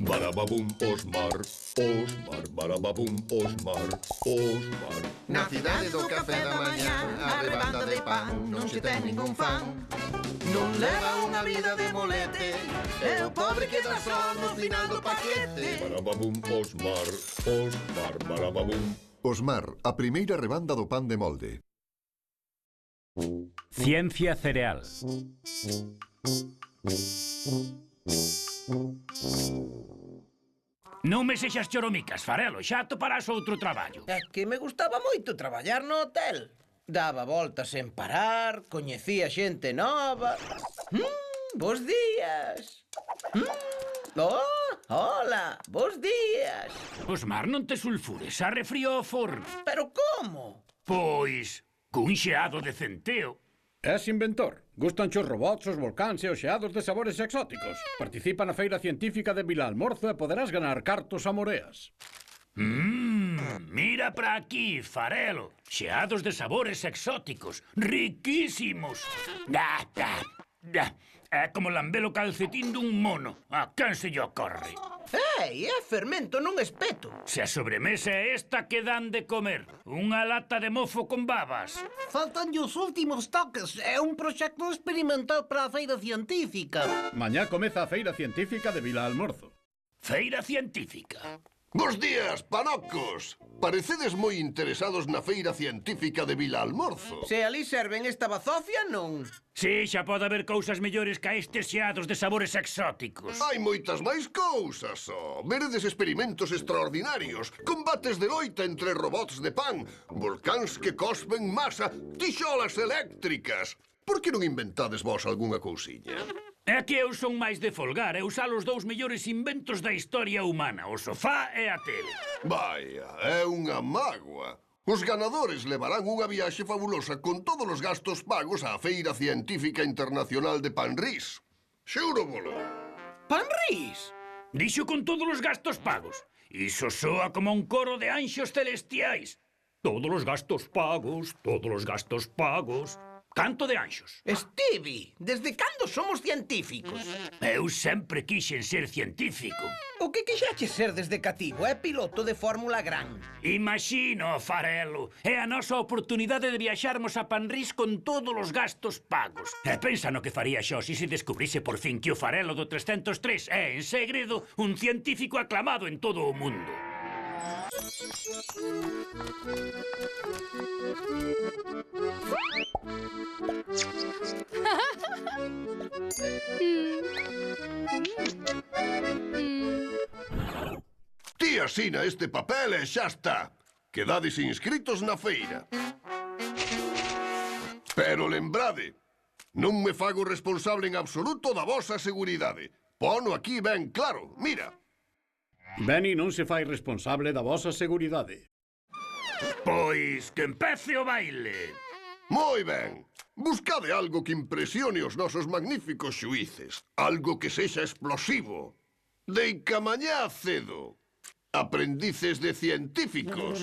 Barababum, Osmar, Osmar, barababum, Osmar, Osmar. Na cidade do café da mañá, a rebanda de pan non se ten ningún fan. Non leva unha vida de molete, e o pobre queda só no final do paquete. Barababum, Osmar, Osmar, barababum. Osmar, a primeira rebanda do pan de molde. Ciencia cereal. Non me sexas choromicas, Farelo, xa atoparás outro traballo. É que me gustaba moito traballar no hotel. Daba voltas sen parar, coñecía xente nova. Bos días. Hola, bos días. Osmar, non te sulfures, xa refrío o forno. Pero como? Pois, cun xeado de centeo. Es inventor. Gustanche os robots, os volcáns e os xeados de sabores exóticos. Participa na Feira Científica de Vilalmorzo e poderás ganar cartos a moreas. Mira para aquí, Farelo. Xeados de sabores exóticos, riquísimos. É como lambelo calcetín dun mono. A quen se lle ocorre? Ei, é fermento, non espeto. Se a sobremesa é esta que dan de comer, unha lata de mofo con babas. Faltan os últimos toques. É un proxecto experimental para a feira científica. Mañá comeza a Feira Científica de Vilalmorzo. Feira científica. Bos días, panocos. Parecedes moi interesados na Feira Científica de Vilalmorzo. Se ali serven esta bazofia, non. Si, xa pode haber cousas mellores que estes xeados de sabores exóticos. Hai moitas máis cousas, ó. Veredes experimentos extraordinarios, combates de loita entre robots de pan, volcáns que cospen masa, tixolas eléctricas. Por que non inventades vos algunha cousiña? É que eu son máis de folgar e usar os dous mellores inventos da historia humana, o sofá e a tele. Vaya, é unha mágoa. Os ganadores levarán unha viaxe fabulosa con todos os gastos pagos á Feira Científica Internacional de Panrís. Xúrovolo. Panrís? Dixo con todos os gastos pagos. Iso soa como un coro de anxos celestiais. Todos os gastos pagos, todos os gastos pagos. Canto de anxos. Stevie, desde cando somos científicos? Eu sempre quixen ser científico. O que quixaches ser desde cativo é piloto de Fórmula Gran. Imagino, Farelo. É a nosa oportunidade de viaxarmos a Panrís con todos os gastos pagos. E pensa no que faría xo se descubrise por fin que o Farelo do 303 é, en segredo, un científico aclamado en todo o mundo. Ti asina este papel e xa está. Quedades inscritos na feira. Pero lembrade, non me fago responsable en absoluto da vosa seguridade. Pono aquí ben claro, mira. Benny non se fai responsable da vosa seguridade. Pois que empece o baile. Moi ben. Buscade algo que impresione os nosos magníficos xuíces. Algo que sexa explosivo. Deica mañá cedo. Aprendices de científicos.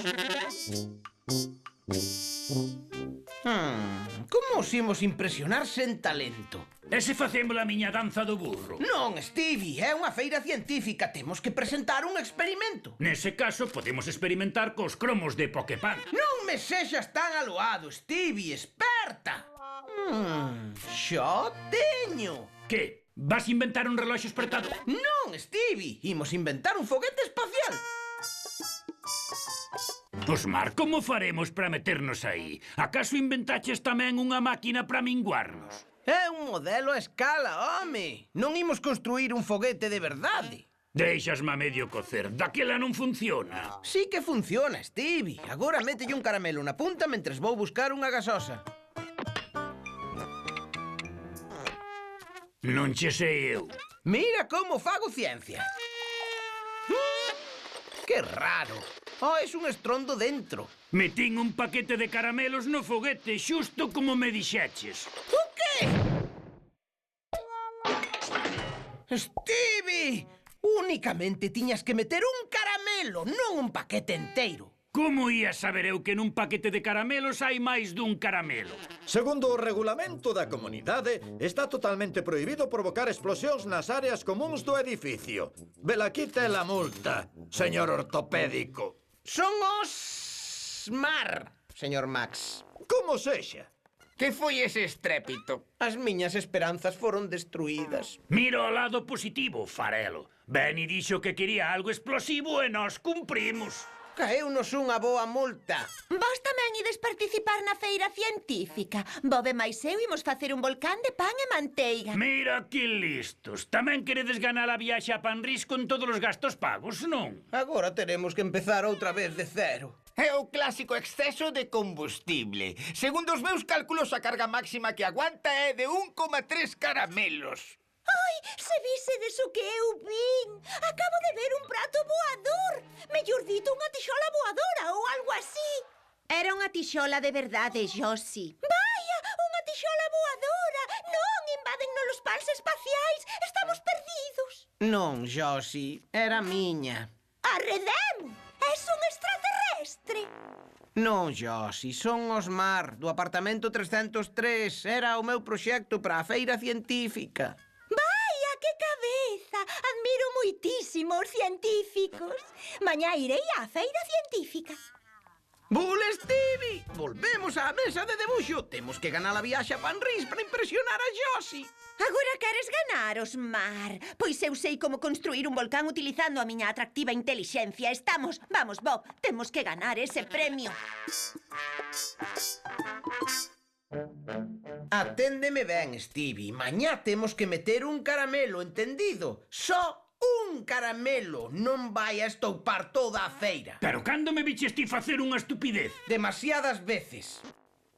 Como os imos impresionar sen talento? E se facemos a miña danza do burro? Non, Stevie, é unha feira científica. Temos que presentar un experimento. Nese caso, podemos experimentar cos cromos de Poképan. Non me sexas tan aloado, Stevie, esperta. Xo teño. Que? Vas inventar un reloxo espertador? Non, Stevie, imos inventar un foguete espacial. Osmar, como faremos para meternos aí? Acaso inventaches tamén unha máquina para minguarnos? É un modelo a escala, home. Non imos construir un foguete de verdade. Deixasme a medio cocer, daquela non funciona. Sí que funciona, Stevie. Agora mételle un caramelo na punta mentres vou buscar unha gasosa. Non che sei eu. Mira como fago ciencia. Que raro. Oh, es un estrondo dentro. Metín un paquete de caramelos no foguete, xusto como me dixeches. O qué? Stevie! Únicamente tiñas que meter un caramelo, non un paquete enteiro. Como ia saber eu que nun paquete de caramelos hai máis dun caramelo? Segundo o regulamento da comunidade, está totalmente prohibido provocar explosións nas áreas comúns do edificio. Velaquí tel a multa, señor ortopédico. Son os mar, señor Max. Como sexa? Que foi ese estrépito? As miñas esperanzas foron destruídas. Mira o lado positivo, Farelo. Benny dixo que quería algo explosivo e nós cumprimos. Caeunos unha boa multa. Vos tamén ides participar na feira científica. Bob e máis eu imos facer un volcán de pan e manteiga. Mira que listos. Tamén queredes ganar a viaxe a Panrís con todos os gastos pagos, non? Agora teremos que empezar outra vez de cero. É o clásico exceso de combustible. Segundo os meus cálculos, a carga máxima que aguanta é de 1,3 caramelos. Ai, se visedes o que eu vin. Acabo de ver un prato voador. Mellor dito, unha tixola voadora ou algo así. Era unha tixola de verdade, Josie. Vaya, unha tixola voadora. Non, invádennos os pans espaciais. Estamos perdidos. Non, Josie, era miña. Arredemo. És un extraterrestre. Non, Josie, son os mar, do apartamento 303. Era o meu proxecto para a feira científica. Vaya, que cabeza. Admiro moitísimo os científicos. Mañá irei á feira científica. Bull Stevie! Volvemos á mesa de debuxo. Temos que ganar a viaxe a Panrís para impresionar a Josie. Agora queres ganar, Osmar? Pois eu sei como construir un volcán utilizando a miña atractiva intelixencia. Estamos... Vamos, Bob, temos que ganar ese premio. Aténdeme ben, Stevie. Mañá temos que meter un caramelo, entendido? Só un caramelo. Non vai a estoupar toda a feira. Pero cando me viches ti facer unha estupidez? Demasiadas veces.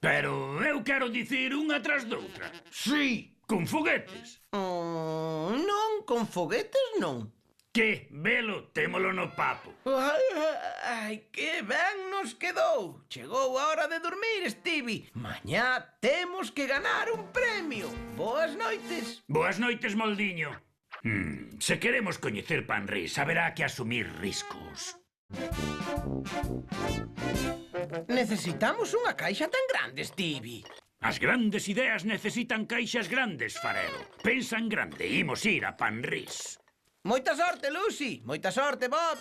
Pero eu quero dicir unha tras doutra. Sí. Con foguetes. Non, con foguetes non. Que, velo, témolo no papo. Ai, que ben nos quedou. Chegou a hora de dormir, Stevie. Mañá temos que ganar un premio. Boas noites. Boas noites, Moldiño. Se queremos coñecer Panrís, haberá que asumir riscos. Necesitamos unha caixa tan grande, Stevie. As grandes ideas necesitan caixas grandes, Farelo. Pensa en grande, imos ir a Panrís. Moita sorte, Lucy. Moita sorte, Bob.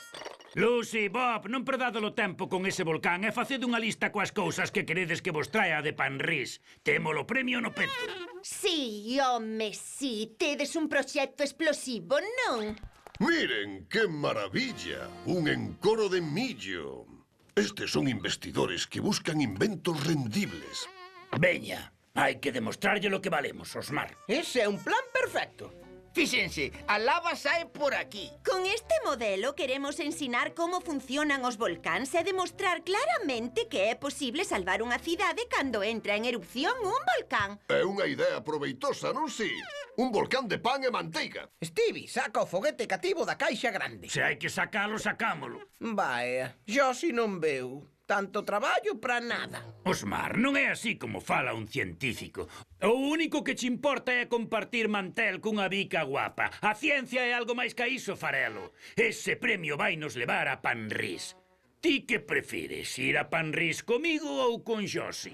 Lucy, Bob, non perdade o tempo con ese volcán e faced unha lista coas cousas que queredes que vos traia de Panrís. Témolo premio no peto. Sí, home, sí. Tedes un proxecto explosivo, non? Miren, que maravilla! Un encoro de millo. Estes son investidores que buscan inventos rendibles. Veña, hai que demostrarlle lo que valemos, Osmar. Ese é un plan perfecto. Fíxense, a lava sae por aquí. Con este modelo queremos ensinar como funcionan os volcáns e demostrar claramente que é posible salvar unha cidade cando entra en erupción un volcán. É unha idea proveitosa, non si? Un volcán de pan e manteiga. Stevie, saca o foguete cativo da caixa grande. Se hai que sacalo, sacámolo. Vaya, Josie non veu. Tanto traballo para nada. Osmar, non é así como fala un científico. O único que che importa é compartir mantel cunha bica guapa. A ciencia é algo máis que iso, Farelo. Ese premio vai nos levar a Panrís. Ti que prefires, ir a Panrís comigo ou con Josie?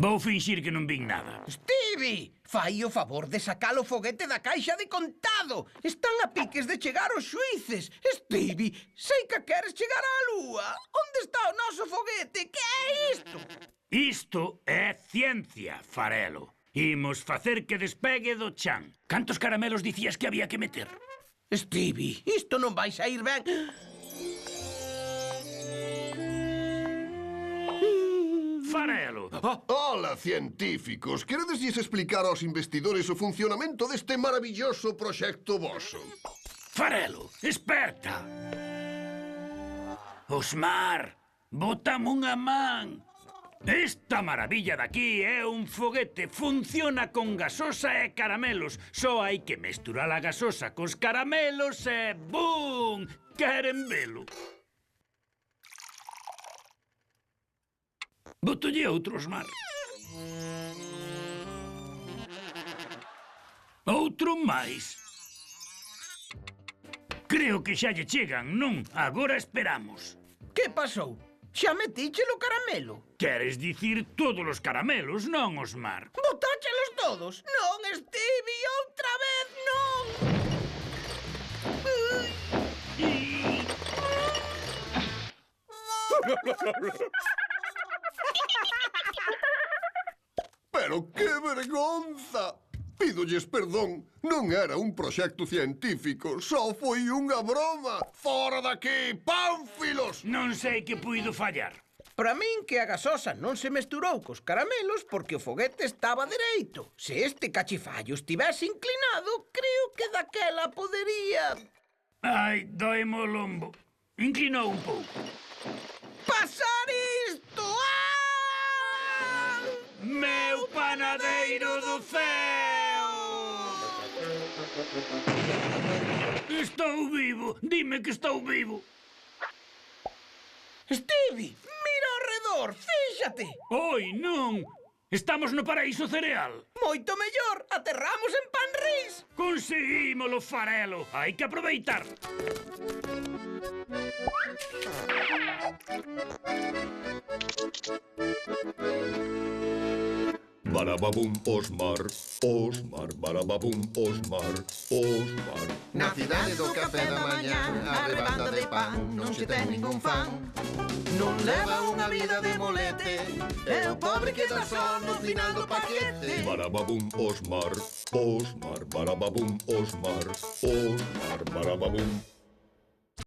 Vou fingir que non vin nada. Stevie, fai o favor de sacar o foguete da caixa de contado. Están a piques de chegar os xuíces. Stevie, sei que queres chegar á lúa. Onde está o noso foguete? Que é isto? Isto é ciencia, Farelo. Imos facer que despegue do chan. Cantos caramelos dicías que había que meter? Stevie, isto non vai sair ben. Farelo! Ola, científicos! Queredeslles explicar aos investidores o funcionamento deste maravilloso proxecto voso. Farelo, esperta! Osmar, botame unha man! Esta maravilla daqui é un foguete. Funciona con gasosa e caramelos. Só hai que mesturar a gasosa cos caramelos e... ¡bum! Queren velo. Botolle outro, Osmar. Outro máis. Que Creo que xa lle chegan, non? Agora esperamos. Que pasou? Xa metíchelo caramelo? Queres dicir todos os caramelos, non, Osmar? Botáchelos todos? Non, Stevie, outra vez non! Pero que vergonza! Pídolles perdón, non era un proxecto científico, só foi unha broma. Fora daqui, pánfilos! Non sei que puido fallar. Para min que a gasosa non se mesturou cos caramelos porque o foguete estaba dereito. Se este cachifallo estivese inclinado, creo que daquela podería... Ai, doemo o lombo. Inclinou un pouco. ¡Pasar isto! ¡Ah! Meu panadeiro do ceo! Estou vivo! Dime que estou vivo! Stevie, mira ao redor, fíxate! Oi, non! Estamos no paraíso cereal! Moito mellor, aterramos en Panris! Conseguímolo, farelo! Hai que aproveitar! Barababum, Osmar, Osmar, barababum, Osmar, Osmar. Na cidade do café da mañá, a rebanda de pan non se ten ningún fan. Non leva unha vida de molete, é o pobre que dá só no final do paquete. Barababum, Osmar, Osmar, barababum, Osmar, Osmar, barababum.